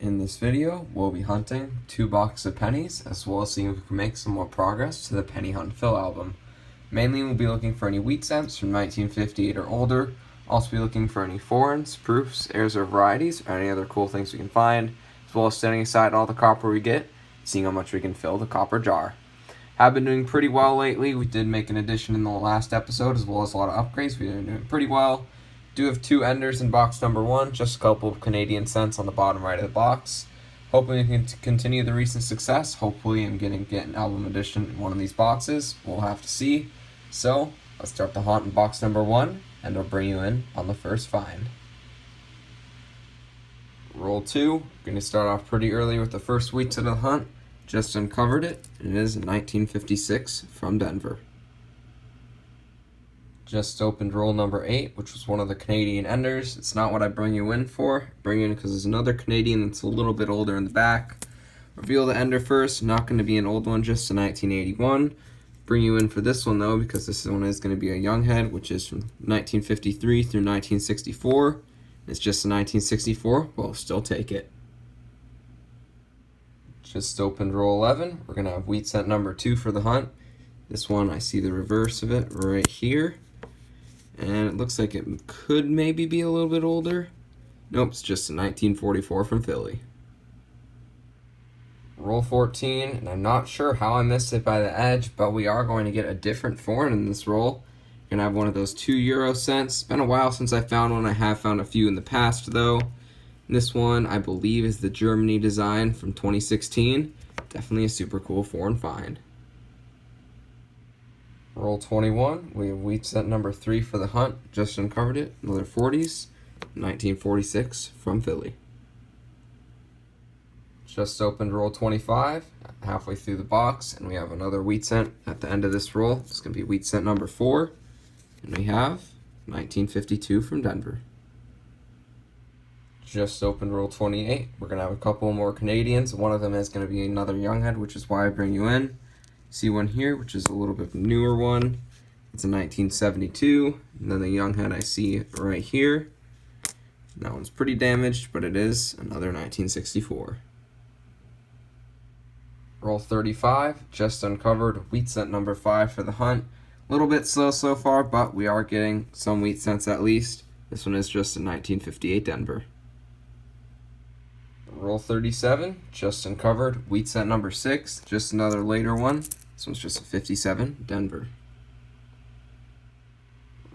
In this video, we'll be hunting 2 boxes of pennies, as well as seeing if we can make some more progress to the Penny Hunt Fill album. Mainly, we'll be looking for any wheat scents from 1958 or older, also be looking for any foreigns, proofs, heirs or varieties, or any other cool things we can find, as well as setting aside all the copper we get, seeing how much we can fill the copper jar. Have been doing pretty well lately. We did make an addition in the last episode, as well as a lot of upgrades. We've been doing pretty well. Do have 2 enders in box number 1, just a couple of Canadian cents on the bottom right of the box. Hoping we can continue the recent success. Hopefully I'm getting an album edition in one of these boxes. We'll have to see. So, let's start the hunt in box number 1, and I'll bring you in on the first find. Roll 2. We're going to start off pretty early with the first wheat set of the hunt. Just uncovered it, and it is 1956 from Denver. Just opened roll number 8, which was one of the Canadian enders. It's not what I bring you in for. Bring you in because there's another Canadian that's a little bit older in the back. Reveal the ender first. Not going to be an old one, just a 1981. Bring you in for this one though, because this one is going to be a young head, which is from 1953 through 1964. It's just a 1964. We'll still take it. Just opened roll 11. We're going to have wheat scent number 2 for the hunt. This one, I see the reverse of it right here. And it looks like it could maybe be a little bit older. Nope, it's just a 1944 from Philly. Roll 14, and I'm not sure how I missed it by the edge, but we are going to get a different foreign in this roll. We're going to have one of those 2 euro cents. It's been a while since I found one. I have found a few in the past, though. And this one, I believe, is the Germany design from 2016. Definitely a super cool foreign find. Roll 21, we have wheat scent number 3 for the hunt. Just uncovered it. Another 40s, 1946 from Philly. Just opened roll 25, halfway through the box, and we have another wheat scent at the end of this roll. It's going to be wheat scent number 4, and we have 1952 from Denver. Just opened roll 28. We're going to have a couple more Canadians. One of them is going to be another young head, which is why I bring you in. See one here, which is a little bit newer one. It's a 1972. And then the young head I see right here. That one's pretty damaged, but it is another 1964. Roll 35, just uncovered wheat scent number 5 for the hunt. A little bit slow so far, but we are getting some wheat scents at least. This one is just a 1958 Denver. Roll 37, just uncovered wheat scent number 6, just another later one. This one's just a 57 Denver.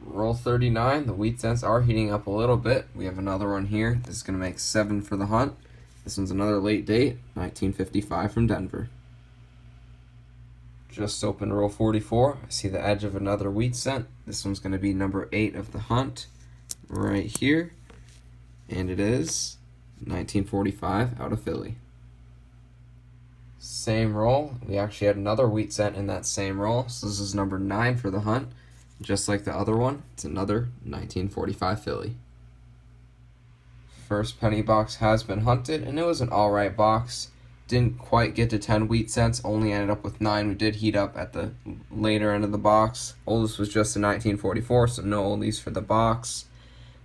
Roll 39, the wheat scents are heating up a little bit. We have another one here. This is going to make 7 for the hunt. This one's another late date, 1955 from Denver. Just opened roll 44. I see the edge of another wheat scent. This one's going to be number 8 of the hunt right here. And it is 1945 out of Philly. Same roll. We actually had another wheat scent in that same roll. So this is number 9 for the hunt. Just like the other one, it's another 1945 Philly. First penny box has been hunted, and it was an alright box. Didn't quite get to 10 wheat cents, only ended up with 9. We did heat up at the later end of the box. Oldest was just a 1944, so no oldies for the box.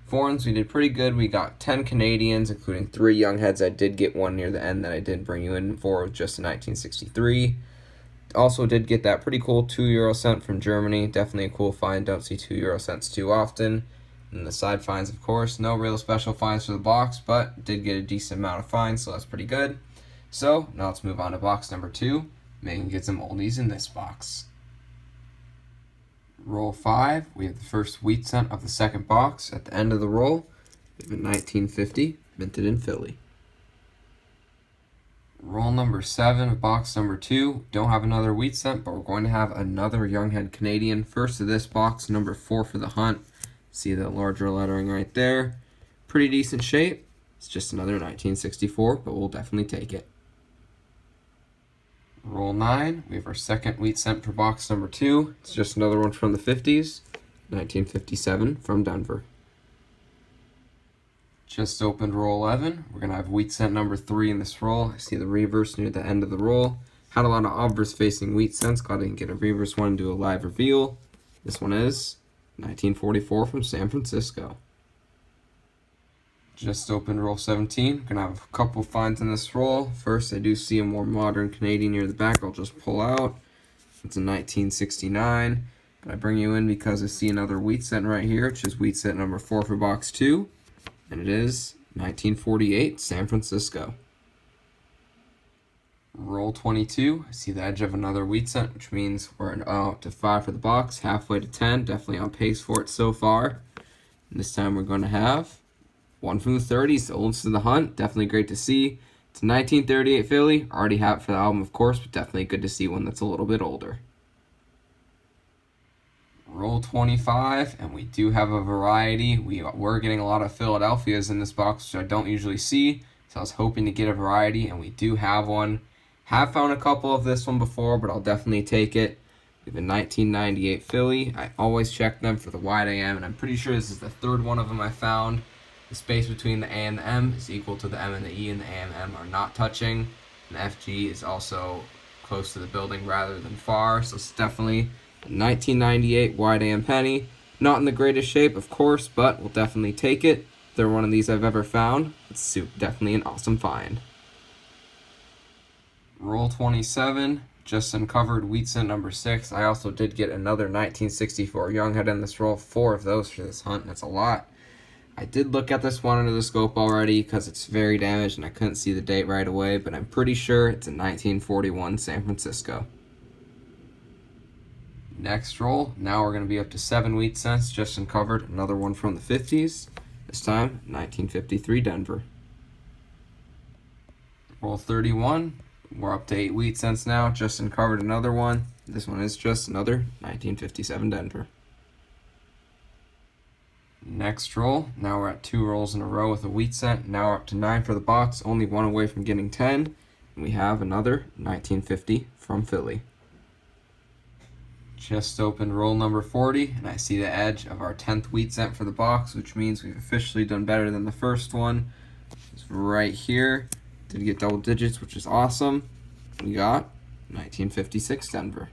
Foreigns, we did pretty good. We got 10 Canadians, including 3 young heads. I did get one near the end that I did bring you in for, just a 1963. Also did get that pretty cool 2 euro cent from Germany. Definitely a cool find. Don't see 2 euro cents too often. And the side finds, of course, no real special finds for the box, but did get a decent amount of finds, so that's pretty good. So, now let's move on to box number 2. Maybe we can get some oldies in this box. Roll 5. We have the first wheat scent of the second box. At the end of the roll, we have a 1950, minted in Philly. Roll number 7 of box number 2. Don't have another wheat scent, but we're going to have another young head Canadian. First of this box, number 4 for the hunt. See the larger lettering right there. Pretty decent shape. It's just another 1964, but we'll definitely take it. Roll 9. We have our second wheat scent for box number 2. It's just another one from the 50s. 1957 from Denver. Just opened roll 11. We're going to have wheat scent number 3 in this roll. I see the reverse near the end of the roll. Had a lot of obverse facing wheat scents. Glad I didn't get a reverse one and do a live reveal. This one is 1944 from San Francisco. Just opened roll 17. Gonna have a couple finds in this roll. First, I do see a more modern Canadian near the back. I'll just pull out. It's a 1969. But I bring you in because I see another wheat cent right here, which is wheat cent number 4 for box 2. And it is 1948, San Francisco. Roll 22. I see the edge of another wheat cent, which means we're up to 5 for the box, halfway to 10. Definitely on pace for it so far. And this time we're going to have one from the 30s, the oldest of the hunt. Definitely great to see. It's a 1938 Philly. Already have it for the album, of course, but definitely good to see one that's a little bit older. Roll 25, and we do have a variety. We're getting a lot of Philadelphias in this box, which I don't usually see. So I was hoping to get a variety, and we do have one. Have found a couple of this one before, but I'll definitely take it. We have a 1998 Philly. I always check them for the wide AM, and I'm pretty sure this is the third one of them I found. The space between the A and the M is equal to the M and the E, and the A and the M are not touching. And the FG is also close to the building rather than far, so it's definitely a 1998 wide AM penny. Not in the greatest shape, of course, but we'll definitely take it. If they're one of these I've ever found, it's definitely an awesome find. Roll 27, just uncovered wheat cent number 6. I also did get another 1964 young head in this roll, 4 of those for this hunt, that's a lot. I did look at this one under the scope already because it's very damaged and I couldn't see the date right away, but I'm pretty sure it's a 1941 San Francisco. Next roll, now we're going to be up to 7 wheat cents, just uncovered another one from the 50s, this time 1953 Denver. Roll 31, we're up to 8 wheat cents now, just uncovered another one. This one is just another 1957 Denver. Next roll, now we're at 2 rolls in a row with a wheat cent. Now we're up to 9 for the box, only one away from getting 10. And we have another 1950 from Philly. Just opened roll number 40, and I see the edge of our 10th wheat cent for the box, which means we've officially done better than the first one. It's right here. Did get double digits, which is awesome. We got 1956 Denver.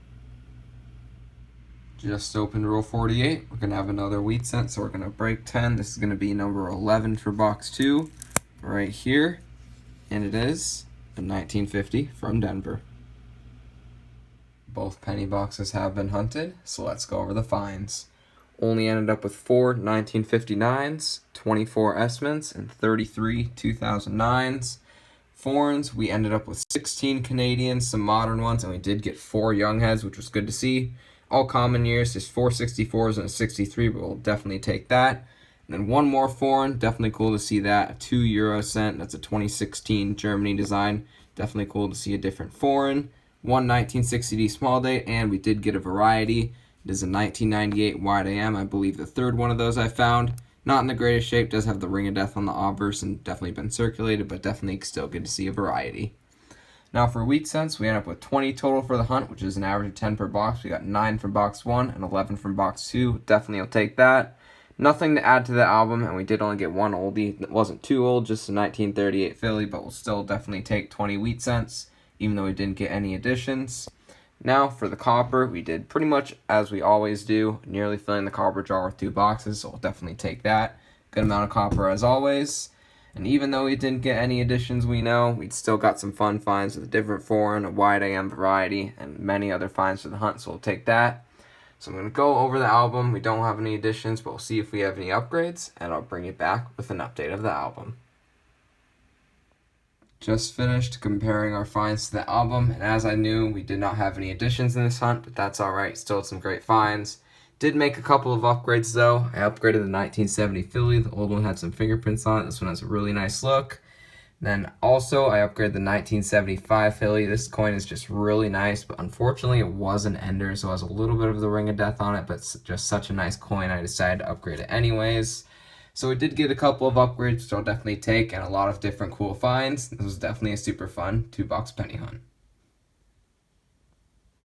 Just opened roll 48. We're going to have another wheat cent, so we're going to break 10. This is going to be number 11 for box 2 right here. And it is a 1950 from Denver. Both penny boxes have been hunted, so let's go over the finds. Only ended up with 4 1959s, 24 Esmonds, and 33 2009s. Foreigns, we ended up with 16 Canadians, some modern ones, and we did get 4 young heads, which was good to see. All common years, there's 4 64s and a 63, but we'll definitely take that. And then one more foreign, definitely cool to see that, a 2 euro cent, that's a 2016 Germany design. Definitely cool to see a different foreign. One 1960D small date, and we did get a variety. It is a 1998 wide AM, I believe the third one of those I found. Not in the greatest shape, does have the Ring of Death on the obverse and definitely been circulated, but definitely still good to see a variety. Now for wheat cents, we end up with 20 total for the hunt, which is an average of 10 per box. We got 9 from box 1 and 11 from box 2. Definitely will take that. Nothing to add to the album, and we did only get one oldie. It wasn't too old, just a 1938 Philly, but we'll still definitely take 20 wheat cents, even though we didn't get any additions. Now for the copper, we did pretty much as we always do, nearly filling the copper jar with 2 boxes, so we'll definitely take that. Good amount of copper as always. And even though we didn't get any additions, we'd still got some fun finds with a different foreign, a wide AM variety, and many other finds for the hunt, so we'll take that. So I'm going to go over the album. We don't have any additions, but we'll see if we have any upgrades, and I'll bring it back with an update of the album. Just finished comparing our finds to the album, and as I knew, we did not have any additions in this hunt, but that's alright, still some great finds. Did make a couple of upgrades though. I upgraded the 1970 Philly. The old one had some fingerprints on it. This one has a really nice look. Then also I upgraded the 1975 Philly. This coin is just really nice, but unfortunately it was an ender, so it has a little bit of the Ring of Death on it, but it's just such a nice coin I decided to upgrade it anyways. So we did get a couple of upgrades, which I'll definitely take, and a lot of different cool finds. This was definitely a super fun 2-box penny hunt.